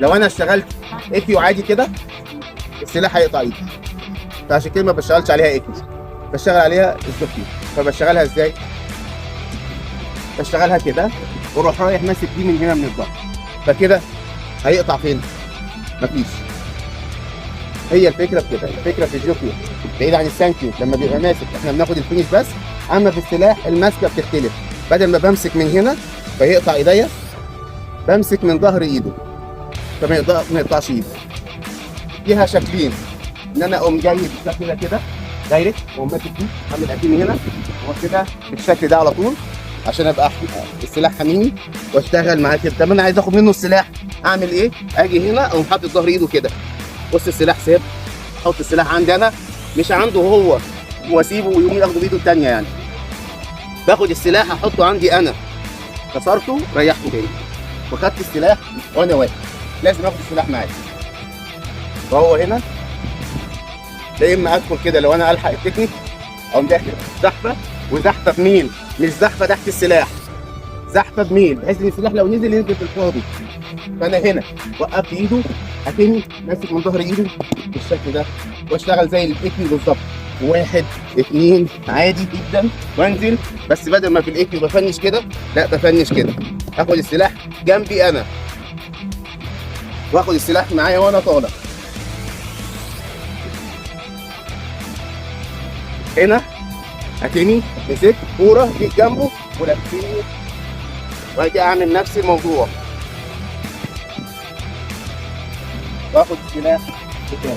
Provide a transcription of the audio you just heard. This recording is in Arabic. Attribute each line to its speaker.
Speaker 1: لو انا اشتغلت ايكيو عادي كده السلاح هيقطع ايدي، فعشان كده ما بشتغلش عليها ايكيو، بشتغل عليها الزوكي. فبشتغلها ازاي؟ بشتغلها كده واروح رايح ماسك دي من هنا من الظهر، فكده هيقطع فين؟ مفيش. هي الفكره في كده، الفكره في الجوكي بعيد عن السانكيو لما بيبقى ماسك احنا بناخد الفينش بس، اما في السلاح الماسكه بتختلف، بدل ما بمسك من هنا فيقطع ايديا بمسك من ظهر ايده فما يقطعش ايده. فيها شكلين، ان انا اقوم جاي بالشكل ده كده دايركت واقوم ماسك دي اعمل اديني هنا وكده بالشكل ده على طول عشان ابقى السلاح حاميني واشتغل معاه كده. طب انا عايز اخد منه السلاح اعمل ايه؟ اجي هنا اقوم حاطط ظهر ايده كده، بص السلاح ساب، احط السلاح عندي انا مش عنده هو واسيبه ويقوم ياخده بايده الثانيه يعني. باخد السلاح احطه عندي انا، كسرته ريحته تاني وخدت السلاح وانا واقف. لازم اخد السلاح معايا. وهو هنا يا اما ادخل كده لو انا الحق التكنيك اقوم داخل زحفه وزحفه بميل، مش زحفه تحت السلاح، زحفه بميل بحيث ان السلاح لو نزل ينزل في الفاضي. فانا هنا وقفت ايده اتني ماسك من ظهر ايده بالشكل ده واشتغل زي الايكيو بالظبط، 1 2 عادي جدا وانزل. بس بدل ما في الايكيو بفنش كده لا بفنش كده، اخد السلاح جنبي انا واخد السلاح معايا وانا طالع. هنا هتني مسكت كوره جيت جنبه ولفيت واجي اعمل نفس الموضوع واخد السلاح بتاعي.